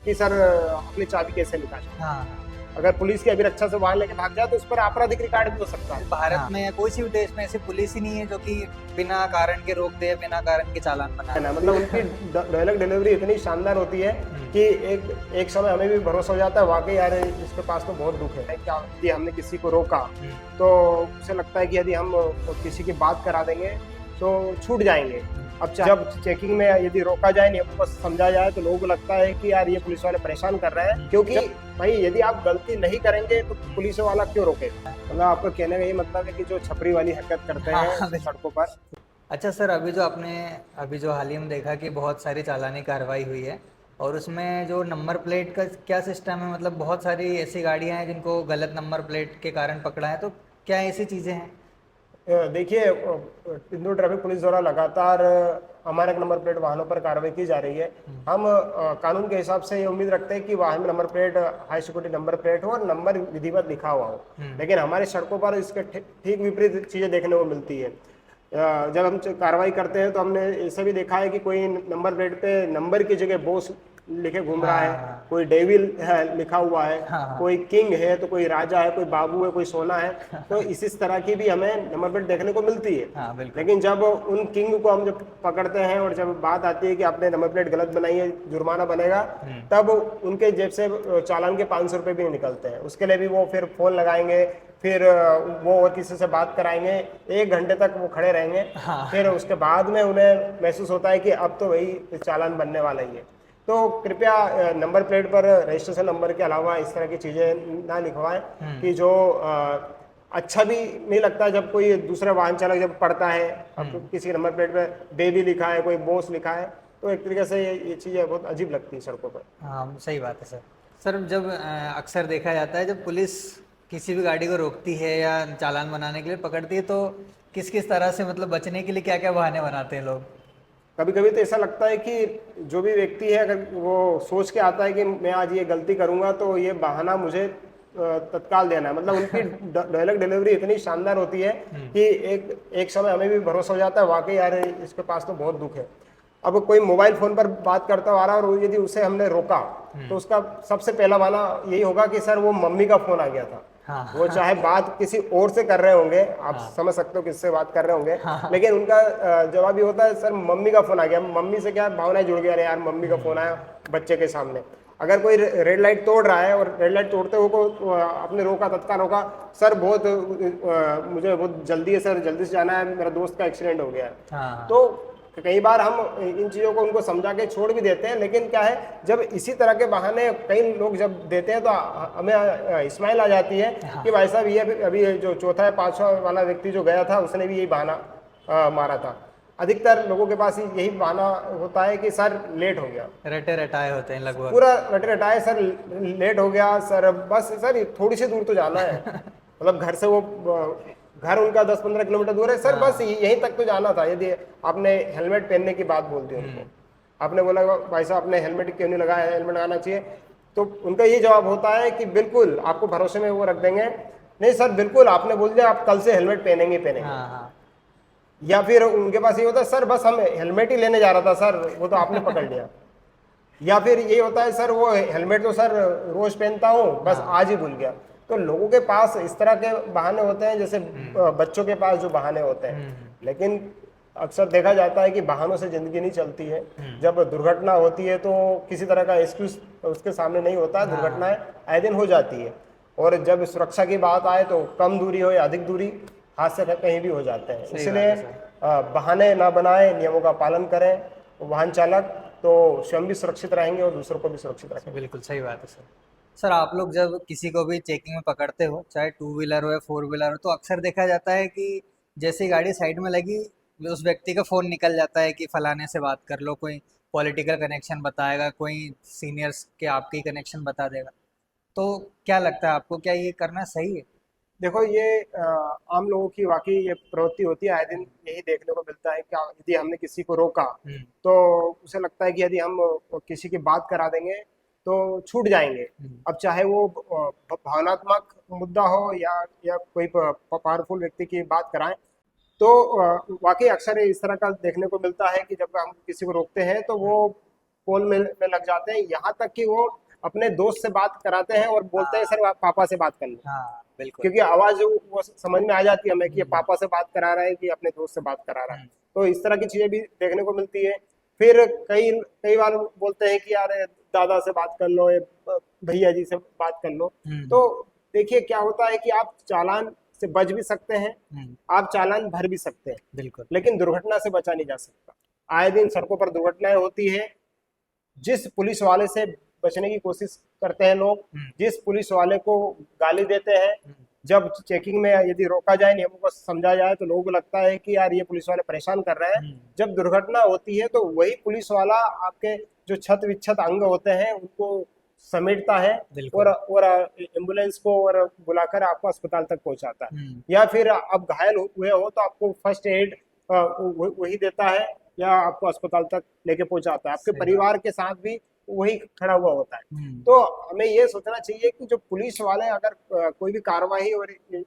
कि सर अपनी चाबी कैसे निकाले। हाँ। अगर पुलिस की अभिरक्षा से वाहन लेके भाग जाए तो उस पर आपराधिक रिकॉर्ड भी हो सकता है। भारत हाँ। में या कोई सी भी देश में ऐसी पुलिस ही नहीं है जो कि बिना कारण के रोक दे, बिना कारण के चालान बना है ना, दे। मतलब उनकी डायलॉग डिलीवरी इतनी शानदार होती है कि एक एक समय हमें भी भरोसा हो जाता है वाकई यार इसके पास तो बहुत दुख है। क्या यदि हमने किसी को रोका तो उसे लगता है कि यदि हम किसी की बात करा देंगे तो छूट जाएंगे। अब जब चेकिंग में यदि रोका जाए, नियमों को समझा जाए, तो लोगों को लगता है कि यार ये पुलिस वाले परेशान कर रहे हैं, क्योंकि भाई यदि आप गलती नहीं करेंगे तो पुलिस वाला क्यों रोके। मतलब आपको कहने का ये मतलब है कि जो छपरी वाली हरकत करते हाँ, हैं बिल्कुल। सड़कों पर। अच्छा सर, अभी जो हाल ही में देखा कि बहुत सारी चालानी कार्रवाई हुई है, और उसमें जो नंबर प्लेट का क्या सिस्टम है, मतलब बहुत सारी ऐसी गाड़ियां हैं जिनको गलत नंबर प्लेट के कारण पकड़ा है, तो क्या ऐसी चीज़ें हैं? देखिए, इंदौर ट्रैफिक पुलिस द्वारा लगातार अमानक नंबर प्लेट वाहनों पर कार्रवाई की जा रही है। हम कानून के हिसाब से ये उम्मीद रखते हैं कि वाहन में number plate high security number plate हो और नंबर विधिवत लिखा हुआ हो। लेकिन हमारी सड़कों पर इसके ठीक विपरीत चीजें देखने को मिलती है। जब हम कार्रवाई करते हैं तो हमने ऐसा भी देखा है कि कोई नंबर प्लेट पे नंबर की जगह बॉस लिखे घूम रहा है, हाँ, कोई डेविल है लिखा हुआ है, हाँ, हाँ। कोई किंग है तो कोई राजा है, कोई बाबू है, कोई सोना है। तो इस तरह की भी हमें नंबर प्लेट देखने को मिलती है। हाँ, बिल्कुल। लेकिन जब उन किंग को हम जब पकड़ते हैं और जब बात आती है कि आपने नंबर प्लेट गलत बनाई है, जुर्माना बनेगा, तब उनके जेब से चालान के 500 रुपये भी निकलते हैं। उसके लिए भी वो फिर फोन लगाएंगे, फिर वो और किसी से बात कराएंगे, 1 घंटे तक वो खड़े रहेंगे। हाँ। फिर उसके बाद में उन्हें महसूस होता है कि अब तो वही चालान बनने वाला ही है। तो कृपया नंबर प्लेट पर रजिस्ट्रेशन नंबर के अलावा इस तरह की चीज़ें ना लिखवाएं कि जो अच्छा भी नहीं लगता जब कोई दूसरा वाहन चालक जब पढ़ता है। अब किसी नंबर प्लेट पे बेबी लिखा है, कोई बॉस लिखा है, तो एक तरीके से ये चीज़ें बहुत अजीब लगती है सड़कों पर। हाँ, सही बात है सर। सर, जब अक्सर देखा जाता है जब पुलिस किसी भी गाड़ी को रोकती है या चालान बनाने के लिए पकड़ती है, तो किस किस तरह से, मतलब बचने के लिए क्या क्या बहाने बनाते हैं लोग? कभी कभी तो ऐसा लगता है कि जो भी व्यक्ति है अगर वो सोच के आता है कि मैं आज ये गलती करूंगा तो ये बहाना मुझे तत्काल देना है। मतलब उनकी डायलॉग डिलीवरी इतनी शानदार होती है कि एक एक समय हमें भी भरोसा हो जाता है वाकई यार इसके पास तो बहुत दुख है। अब कोई मोबाइल फोन पर बात करता आ रहा है और यदि उसे हमने रोका तो उसका सबसे पहला बहाना यही होगा कि सर वो मम्मी का फोन आ गया था। वो हाँ। चाहे बात किसी और से कर रहे होंगे, आप हाँ। समझ सकते हो किससे बात कर रहे होंगे, हाँ। लेकिन उनका जवाब ये होता है सर मम्मी का फोन आ गया। मम्मी से क्या भावनाएं जुड़ गया, अरे यार मम्मी का फोन आया बच्चे के सामने। अगर कोई रेड लाइट तोड़ रहा है और रेड लाइट तोड़ते हुए को अपने रोका, तत्काल रोका, सर बहुत मुझे बहुत जल्दी है सर, जल्दी से जाना है, मेरा दोस्त का एक्सीडेंट हो गया है। हाँ। तो कई बार हम इन चीज़ों को उनको समझा के छोड़ भी देते हैं, लेकिन क्या है जब इसी तरह के बहाने कई लोग जब देते हैं तो हमें स्माइल आ जाती है हाँ। कि भाई साहब ये अभी जो चौथा या पांचवा वाला व्यक्ति जो गया था उसने भी यही बहाना मारा था। अधिकतर लोगों के पास यही बहाना होता है कि सर लेट हो गया, रटे रटाए होते हैं लगभग। पूरा रटे रटाए, सर लेट हो गया सर, बस सर थोड़ी सी दूर तो जाना है। मतलब घर से वो घर उनका 10-15 किलोमीटर दूर है सर, बस हाँ। यहीं तक तो जाना था। यदि आपने हेलमेट पहनने की बात बोल दी उनको, आपने बोला भाई साहब आपने हेलमेट क्यों नहीं लगाया, हेलमेट लगाना चाहिए, तो उनका ये जवाब होता है कि बिल्कुल आपको भरोसे में वो रख देंगे, नहीं सर बिल्कुल आपने बोल दिया आप कल से हेलमेट पहनेंगे पहनेंगे। हाँ। हाँ। या फिर उनके पास ये होता है सर बस हम हेलमेट ही लेने जा रहा था सर, वो तो आपने पकड़ लिया। या फिर ये होता है सर वो हेलमेट तो सर रोज पहनता हूँ, बस हाँ। आज ही भूल गया। तो लोगों के पास इस तरह के बहाने होते हैं जैसे बच्चों के पास जो बहाने होते हैं। लेकिन अक्सर देखा जाता है कि बहानों से जिंदगी नहीं चलती है। जब दुर्घटना होती है तो किसी तरह का एक्सक्यूज उसके सामने नहीं होता है, दुर्घटनाएं आए दिन हो जाती है। और जब सुरक्षा की बात आए तो कम दूरी हो या अधिक दूरी, हादसे कहीं भी हो जाते हैं। सही बात इसलिए है सर। बहाने ना बनाएं, नियमों का पालन करें वाहन चालक, तो स्वयं भी सुरक्षित रहेंगे और दूसरों को भी सुरक्षित रखेंगे। बिल्कुल सही बात है सर। सर, आप लोग जब किसी को भी चेकिंग में पकड़ते हो, चाहे टू व्हीलर हो या फोर व्हीलर हो, तो अक्सर देखा जाता है कि जैसे ही गाड़ी साइड में लगी, उस व्यक्ति का फ़ोन निकल जाता है कि फलाने से बात कर लो, कोई पॉलिटिकल कनेक्शन बताएगा, कोई सीनियर्स के आपके ही कनेक्शन बता देगा। तो क्या लगता है आपको, क्या ये करना सही है? देखो ये आम लोगों की वाकई ये प्रवृत्ति होती है, आए दिन यही देखने को मिलता है। क्या यदि हमने किसी को रोका हम्म। तो उसे लगता है कि यदि हम किसी की बात करा देंगे तो छूट जाएंगे। हम्म। अब चाहे वो भावनात्मक मुद्दा हो या कोई पावरफुल व्यक्ति की बात कराएं, तो वाकई अक्सर इस तरह का देखने को मिलता है कि जब हम किसी को रोकते हैं तो वो पोल में लग जाते हैं, यहाँ तक कि वो अपने दोस्त से बात कराते हैं और बोलते हैं हाँ सर आप पापा से बात कर लो, हाँ बिल्कुल। क्योंकि आवाज वो समझ में आ जाती है हमें कि ये हम्म, पापा से बात करा रहा है कि अपने दोस्त से बात करा रहा है। हम्म, तो इस तरह की चीजें भी देखने को मिलती है। फिर कई कई बार बोलते हैं कि यार दादा से बात कर लो, ये भैया जी से बात कर लो। हम्म, तो देखिए क्या होता है कि आप चालान से बच भी सकते हैं, हम्म, आप चालान भर भी सकते हैं, बिल्कुल। लेकिन दुर्घटना से बचा नहीं जा सकता। आए दिन सड़कों पर दुर्घटनाएं होती है। जिस पुलिस वाले से बचने की कोशिश करते हैं लोग, हम्म, जिस पुलिस वाले को गाली देते हैं, हम्म, जब चेकिंग में यदि रोका जाए, नियमों को समझा जाए, तो लोगों को लगता है कि यार ये पुलिस वाले परेशान कर रहे हैं। हम्म, जब दुर्घटना होती है तो वही पुलिस वाला आपके जो छत विच्छत अंग होते हैं उनको समेटता है बिल्कुल। और एम्बुलेंस को और बुलाकर आपको अस्पताल तक पहुंचाता है। हम्म, या फिर आप घायल हुए हो तो आपको फर्स्ट एड वही देता है, या आपको अस्पताल तक लेके पहुंचाता है। आपके सही बात। परिवार के साथ भी वही खड़ा हुआ होता है। हम्म, तो हमें ये सोचना चाहिए कि जो पुलिस वाले अगर कोई भी कार्रवाई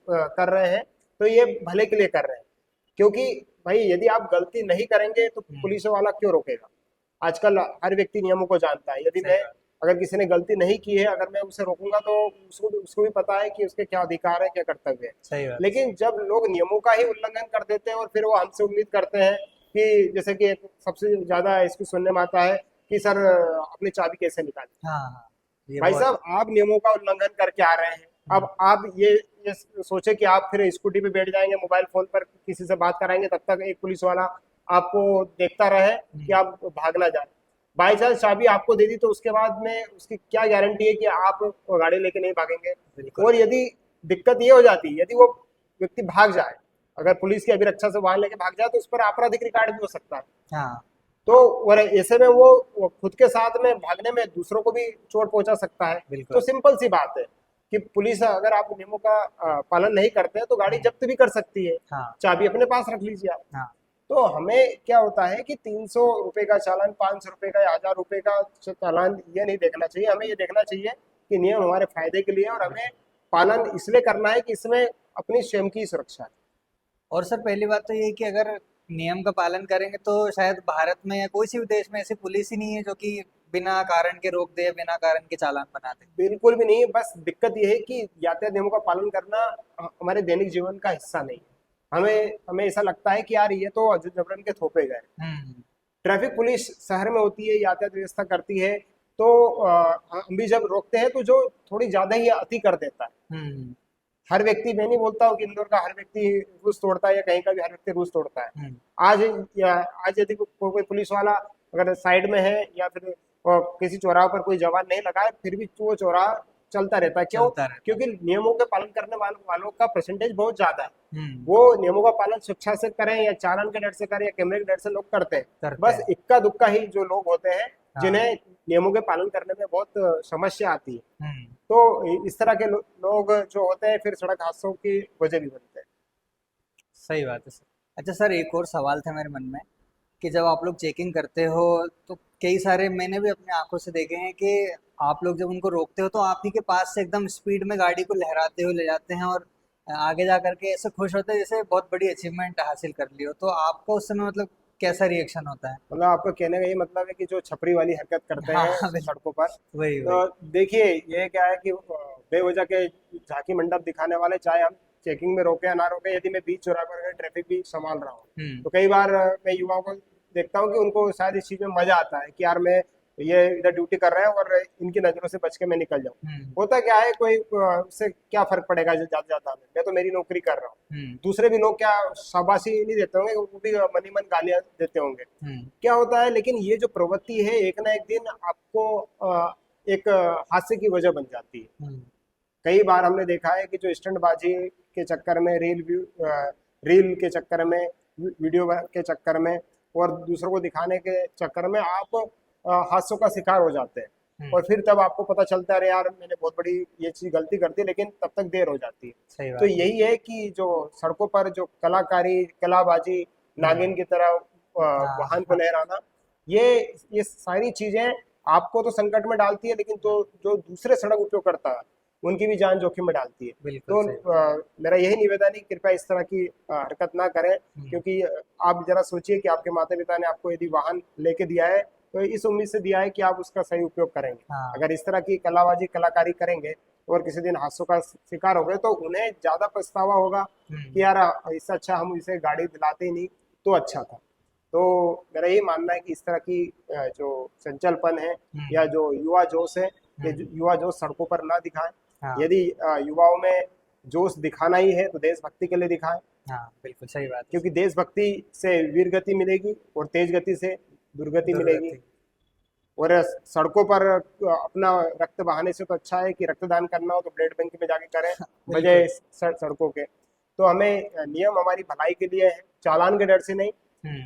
कर रहे हैं तो ये भले के लिए कर रहे हैं, क्योंकि भाई यदि आप गलती नहीं करेंगे तो हम्म, पुलिस वाला क्यों रोकेगा। आजकल हर व्यक्ति नियमों को जानता है। यदि सही मैं बात। अगर किसी ने गलती नहीं की है, अगर मैं उसे रोकूंगा तो उसको भी पता है कि उसके क्या अधिकार है, क्या कर्तव्य है। सही बात। लेकिन जब लोग नियमों का ही उल्लंघन कर देते हैं और फिर वो हमसे उम्मीद करते हैं कि जैसे कि एक सबसे ज्यादा इसकी सुनने में आता है कि सर अपनी चाबी कैसे निकालें। हाँ हाँ, ये भाई बहुत। साहब आप नियमों का उल्लंघन करके आ रहे हैं, हम्म, अब आप ये सोचे कि आप फिर स्कूटी पे बैठ जाएंगे, मोबाइल फोन पर किसी से बात कराएंगे, तब तक एक पुलिस वाला आपको देखता रहे कि हम्म, आप भाग ना जाए। बाई चांस चाबी आपको दे दी तो उसके बाद में उसकी क्या गारंटी है कि आप वो गाड़ी लेके नहीं भागेंगे। बिल्कुल। और यदि दिक्कत ये हो जाती है, यदि वो व्यक्ति भाग जाए, अगर पुलिस की अभिरक्षा से वाहन लेके भाग जाए तो उस पर आपराधिक रिकॉर्ड भी हो सकता है। हाँ तो और ऐसे में वो खुद के साथ में भागने में दूसरों को भी चोट पहुंचा सकता है। तो बिल्कुल। सिंपल सी बात है कि पुलिस अगर आप नियमों का पालन नहीं करते हैं तो गाड़ी हम्म, जब्त भी कर सकती है। हाँ चाबी अपने पास रख लीजिए आप। हाँ। तो हमें क्या होता है कि 300 रुपए का चालान, 500 रुपए का या 1000 रुपए का चालान ये नहीं देखना चाहिए। हमें ये देखना चाहिए कि नियम हमारे फायदे के लिए, और हमें पालन इसलिए करना है कि इसमें अपनी स्वयं की सुरक्षा है। और सर पहली बात तो ये है कि अगर नियम का पालन करेंगे तो शायद भारत में या कोई सी भी देश में ऐसी पुलिस ही नहीं है जो कि बिना कारण के रोक दे, बिना कारण के चालान बना दे। बिल्कुल भी नहीं। बस दिक्कत यह है कि यातायात नियमों का पालन करना हमारे दैनिक जीवन का हिस्सा नहीं है। हमें हमें ऐसा लगता है कि यार ये तो जबरन के थोपे गए। हम्म, ट्रैफिक पुलिस शहर में होती है, यातायात व्यवस्था करती है, तो हम भी जब रोकते हैं तो जो थोड़ी ज्यादा ही अति कर देता है। हम्म, हर व्यक्ति, मैं नहीं बोलता हूँ कि इंदौर का हर व्यक्ति रूल्स तोड़ता है या कहीं का भी हर व्यक्ति रूल्स तोड़ता है। हम्म, आज आज यदि कोई पुलिस वाला अगर साइड में है या फिर किसी चौराहे पर कोई जवान नहीं लगा है, फिर भी वो चौराहा चलता रहता है। क्यों? चलता रहता है। क्योंकि नियमों के पालन करने वालों का परसेंटेज बहुत ज्यादा है। हम्म, वो नियमों का पालन स्वेच्छा से करें या चालान के डर से करें या कैमरे के डर से, लोग करते हैं। करते बस हैं। इक्का दुक्का ही जो लोग होते हैं हाँ। जिन्हें नियमों के पालन करने में बहुत समस्या आती है। हम्म, तो इस तरह के लोग जो होते हैं फिर सड़क हादसों की वजह भी बनते हैं। सही बात है सर। अच्छा सर, एक और सवाल था मेरे मन में कि जब आप लोग चेकिंग करते हो तो कई सारे मैंने भी अपनी आंखों से देखे हैं कि आप लोग जब उनको रोकते हो तो आप ही के पास से एकदम स्पीड में गाड़ी को लहराते हुए ले जाते हैं और आगे जा करके ऐसे खुश होते हैं जैसे बहुत बड़ी अचीवमेंट हासिल कर ली हो। तो आपका उस समय मतलब कैसा रिएक्शन होता है? मतलब आपको कहने का ये मतलब है कि जो छपरी वाली हरकत करते हाँ हैं हाँ, बिल्कुल। सड़कों पर। वही वही। तो देखिए ये क्या है कि बेवजह के झांकी मंडप दिखाने वाले, चाहे हम चेकिंग में रोके या ना रोके, यदि मैं बीच चौराहे पर ट्रैफिक भी संभाल रहा हूँ हम्म, तो कई बार मैं युवाओं को देखता हूँ कि उनको शायद इस चीज में मजा आता है कि यार मैं ये इधर ड्यूटी कर रहे हैं और इनकी नजरों से बच के मैं निकल जाऊँ। हम्म, होता क्या है, कोई उससे क्या फर्क पड़ेगा ज्यादा ज्यादा, मैं तो मेरी नौकरी कर रहा हूँ। हम्म, दूसरे भी लोग क्या शाबाशी नहीं देते होंगे, वो भी मनी मन गालियां देते होंगे। हम्म, क्या होता है, लेकिन ये जो प्रवृत्ति है एक ना एक दिन आपको एक हादसे की वजह बन जाती है। हम्म, कई बार हमने देखा है कि जो स्टंटबाजी के चक्कर में, रील के चक्कर में, वीडियो के चक्कर में और दूसरों को दिखाने के चक्कर में आप हादसों का शिकार हो जाते हैं। हम्म, और फिर तब आपको पता चलता है अरे यार मैंने बहुत बड़ी ये चीज गलती कर दी, लेकिन तब तक देर हो जाती है। सही तो बात है। यही है कि जो सड़कों पर जो कलाकारी, कलाबाजी, हम्म, नागिन की तरह हाँ वाहन को हाँ, लहराना, ये ये सारी चीजें आपको तो संकट में डालती है, लेकिन तो जो दूसरे सड़क उपयोग करता है उनकी भी जान जोखिम में डालती है। बिल्कुल तो सही बात। मेरा यही निवेदन है कि कृपया इस तरह की हरकत ना करें। हम्म, क्योंकि आप जरा सोचिए कि आपके माता पिता ने आपको यदि वाहन लेके दिया है तो इस उम्मीद से दिया है कि आप उसका सही उपयोग करेंगे। हाँ। अगर इस तरह की कलाबाजी कलाकारी करेंगे और किसी दिन हादसों का शिकार हो गए तो उन्हें ज्यादा पछतावा होगा कि यार इससे अच्छा हम इसे गाड़ी दिलाते ही नहीं तो अच्छा था। तो मेरा यही मानना है कि इस तरह की जो चंचलपन है या जो युवा जोश है, ये युवा जोश सड़कों पर ना दिखाएं। हाँ। यदि युवाओं में जोश दिखाना ही है तो देशभक्ति के लिए दिखाएं, हाँ बिल्कुल सही बात है। क्योंकि देशभक्ति से वीर गति मिलेगी और तेज गति से दुर्गति मिलेगी। दुर्गति। और सड़कों पर अपना रक्त बहाने से तो अच्छा है कि रक्तदान करना हो तो ब्लड बैंक में जाके करें बजाय सड़कों के। तो हमें नियम हमारी भलाई के लिए है, चालान के डर से नहीं,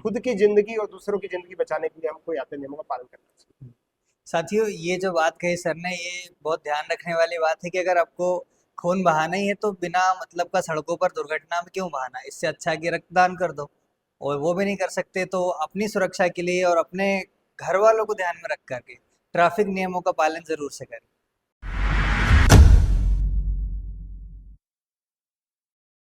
खुद की जिंदगी और दूसरों की जिंदगी बचाने के लिए हमको यातायात नियमों का पालन करना चाहिए। साथियों, ये जो बात कही सर ने, ये बहुत ध्यान रखने वाली बात है कि अगर आपको खून बहाना ही है तो बिना मतलब का सड़कों पर दुर्घटना में क्यों बहाना, इससे अच्छा है कि रक्तदान कर दो। और वो भी नहीं कर सकते तो अपनी सुरक्षा के लिए और अपने घर वालों को ध्यान में रख करके ट्रैफिक नियमों का पालन जरूर से करें।